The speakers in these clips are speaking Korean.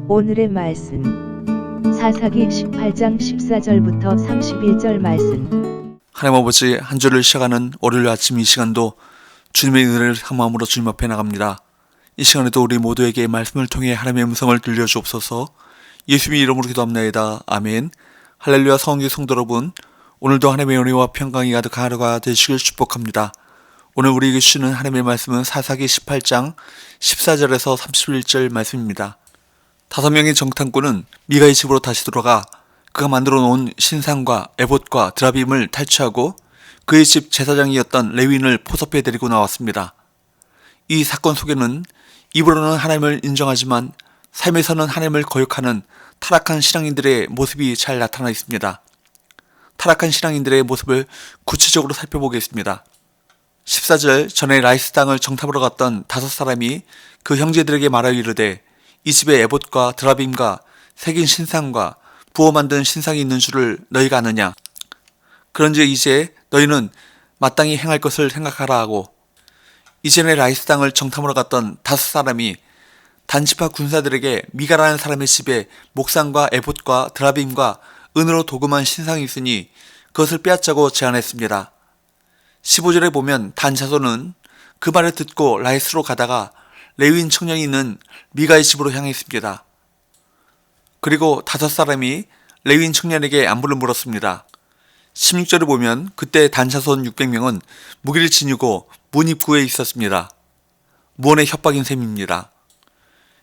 오늘의 말씀 사사기 18장 14절부터 31절 말씀. 하나님 아버지, 한 주를 시작하는 월요일 아침 이 시간도 주님의 은혜를 사모함으로 주님 앞에 나갑니다. 이 시간에도 우리 모두에게 말씀을 통해 하나님의 음성을 들려주옵소서. 예수님의 이름으로 기도합나이다. 아멘. 할렐루야. 성경의 성도 여러분, 오늘도 하나님의 은혜와 평강이 가득한 하루가 되시길 축복합니다. 오늘 우리에게 주시는 하나님의 말씀은 사사기 18장 14절에서 31절 말씀입니다. 5명의 정탐꾼은 미가의 집으로 다시 돌아가 그가 만들어 놓은 신상과 에봇과 드라빔을 탈취하고 그의 집 제사장이었던 레위인을 포섭해 데리고 나왔습니다. 이 사건 속에는 입으로는 하나님을 인정하지만 삶에서는 하나님을 거역하는 타락한 신앙인들의 모습이 잘 나타나 있습니다. 타락한 신앙인들의 모습을 구체적으로 살펴보겠습니다. 14절, 전에 라이스 땅을 정탐하러 갔던 5사람이 그 형제들에게 말하여 이르되 이 집에 에봇과 드라빔과 새긴 신상과 부어 만든 신상이 있는 줄을 너희가 아느냐? 그런즉 이제 너희는 마땅히 행할 것을 생각하라 하고, 이전에 라이스 땅을 정탐하러 갔던 5사람이 단지파 군사들에게 미가라는 사람의 집에 목상과 에봇과 드라빔과 은으로 도금한 신상이 있으니 그것을 빼앗자고 제안했습니다. 15절에 보면 단 자손은 그 말을 듣고 라이스로 가다가 레위인 청년이 있는 미가의 집으로 향했습니다. 그리고 5사람이 레위인 청년에게 안부를 물었습니다. 16절을 보면 그때 단 자손 600명은 무기를 지니고 문 입구에 있었습니다. 무언의 협박인 셈입니다.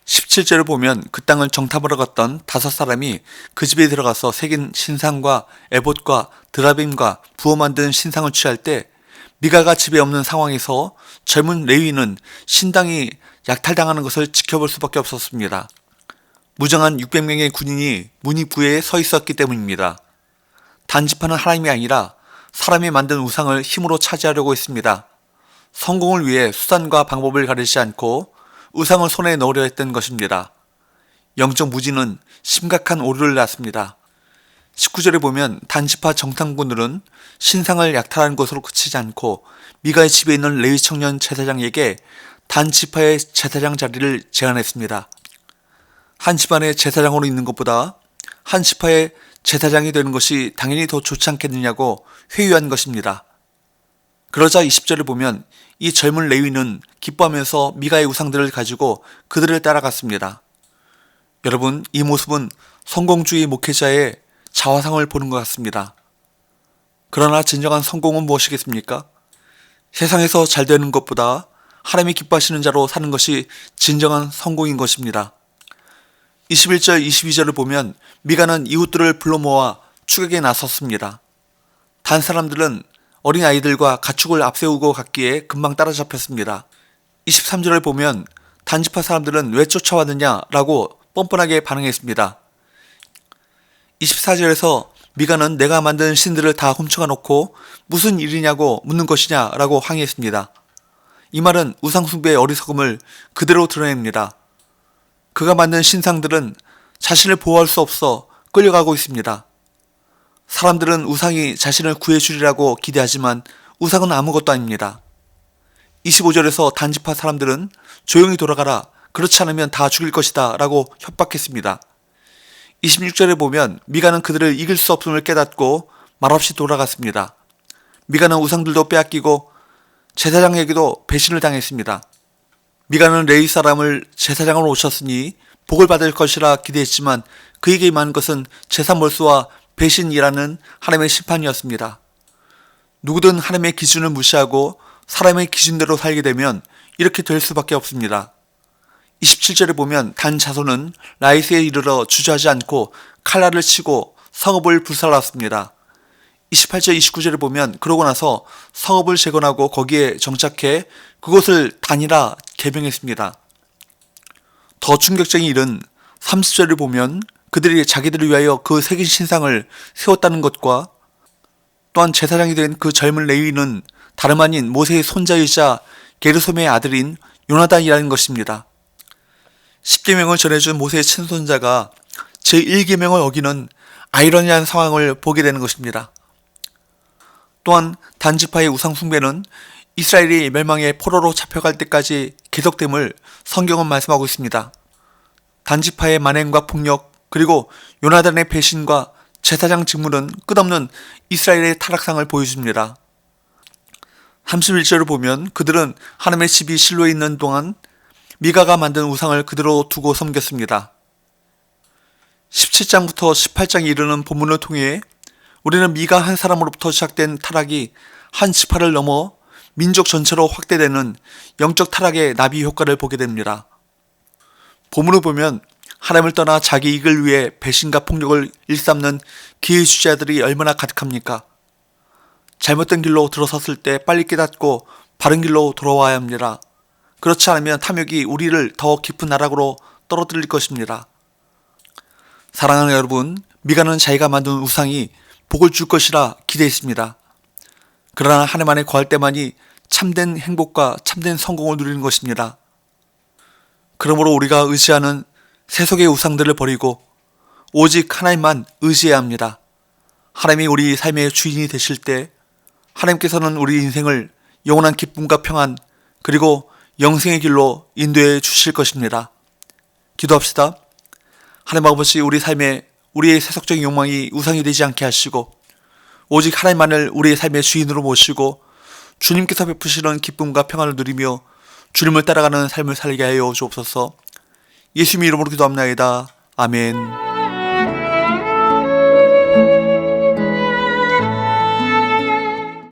17절을 보면 그 땅을 정탐하러 갔던 5사람이 그 집에 들어가서 새긴 신상과 에봇과 드라빔과 부어 만든 신상을 취할 때 미가가 집에 없는 상황에서 젊은 레위인은 신당이 약탈당하는 것을 지켜볼 수밖에 없었습니다. 무장한 600명의 군인이 문 입구에 서 있었기 때문입니다. 단지파는 하나님이 아니라 사람이 만든 우상을 힘으로 차지하려고 했습니다. 성공을 위해 수단과 방법을 가리지 않고 우상을 손에 넣으려 했던 것입니다. 영적 무지는 심각한 오류를 낳습니다. 19절에 보면 단지파 정탐꾼들은 신상을 약탈하는 것으로 그치지 않고 미가의 집에 있는 레위 청년 제사장에게 단지파의 제사장 자리를 제안했습니다. 한 집안의 제사장으로 있는 것보다 한 지파의 제사장이 되는 것이 당연히 더 좋지 않겠느냐고 회유한 것입니다. 그러자 20절을 보면 이 젊은 레위는 기뻐하면서 미가의 우상들을 가지고 그들을 따라갔습니다. 여러분, 이 모습은 성공주의 목회자의 자화상을 보는 것 같습니다. 그러나 진정한 성공은 무엇이겠습니까? 세상에서 잘 되는 것보다 하나님이 기뻐하시는 자로 사는 것이 진정한 성공인 것입니다. 21절, 22절을 보면 미가는 이웃들을 불러 모아 추격에 나섰습니다. 단 사람들은 어린 아이들과 가축을 앞세우고 갔기에 금방 따라잡혔습니다. 23절을 보면 단지파 사람들은 왜 쫓아왔느냐라고 뻔뻔하게 반응했습니다. 24절에서 미가는 내가 만든 신들을 다 훔쳐가 놓고 무슨 일이냐고 묻는 것이냐라고 항의했습니다. 이 말은 우상숭배의 어리석음을 그대로 드러냅니다. 그가 만든 신상들은 자신을 보호할 수 없어 끌려가고 있습니다. 사람들은 우상이 자신을 구해주리라고 기대하지만 우상은 아무것도 아닙니다. 25절에서 단지파 사람들은 조용히 돌아가라, 그렇지 않으면 다 죽일 것이다 라고 협박했습니다. 26절에 보면 미가는 그들을 이길 수 없음을 깨닫고 말없이 돌아갔습니다. 미가는 우상들도 빼앗기고 제사장에게도 배신을 당했습니다. 미가는 레위 사람을 제사장으로 오셨으니 복을 받을 것이라 기대했지만 그에게 임한 것은 제사몰수와 배신이라는 하나님의 심판이었습니다. 누구든 하나님의 기준을 무시하고 사람의 기준대로 살게 되면 이렇게 될 수밖에 없습니다. 27절에 보면 단 자손은 라이스에 이르러 주저하지 않고 칼날을 치고 성읍을 불살랐습니다. 28절, 29절에 보면 그러고 나서 성읍을 재건하고 거기에 정착해 그곳을 단이라 개명했습니다. 더 충격적인 일은 30절을 보면 그들이 자기들을 위하여 그 새긴 신상을 세웠다는 것과 또한 제사장이 된 그 젊은 레위인은 다름 아닌 모세의 손자이자 게르솜의 아들인 요나단이라는 것입니다. 10계명을 전해준 모세의 친손자가 제1계명을 어기는 아이러니한 상황을 보게 되는 것입니다. 또한 단지파의 우상 숭배는 이스라엘이 멸망의 포로로 잡혀갈 때까지 계속됨을 성경은 말씀하고 있습니다. 단지파의 만행과 폭력, 그리고 요나단의 배신과 제사장 직무는 끝없는 이스라엘의 타락상을 보여줍니다. 31절을 보면 그들은 하나님의 집이 실로에 있는 동안 미가가 만든 우상을 그대로 두고 섬겼습니다. 17장부터 18장에 이르는 본문을 통해 우리는 미가 한 사람으로부터 시작된 타락이 한 지파를 넘어 민족 전체로 확대되는 영적 타락의 나비 효과를 보게 됩니다. 본문을 보면 하나님을 떠나 자기 이익을 위해 배신과 폭력을 일삼는 기회주의자들이 얼마나 가득합니까? 잘못된 길로 들어섰을 때 빨리 깨닫고 바른 길로 돌아와야 합니다. 그렇지 않으면 탐욕이 우리를 더 깊은 나락으로 떨어뜨릴 것입니다. 사랑하는 여러분, 미가는 자기가 만든 우상이 복을 줄 것이라 기대했습니다. 그러나 하나님 안에 거할 때만이 참된 행복과 참된 성공을 누리는 것입니다. 그러므로 우리가 의지하는 세속의 우상들을 버리고 오직 하나님만 의지해야 합니다. 하나님이 우리 삶의 주인이 되실 때 하나님께서는 우리 인생을 영원한 기쁨과 평안 그리고 영생의 길로 인도해 주실 것입니다. 기도합시다. 하나님 아버지, 우리 삶에 우리의 세속적인 욕망이 우상이 되지 않게 하시고 오직 하나님만을 우리의 삶의 주인으로 모시고 주님께서 베푸시는 기쁨과 평안을 누리며 주님을 따라가는 삶을 살게 하여 주옵소서. 예수님 이름으로 기도합나이다. 아멘.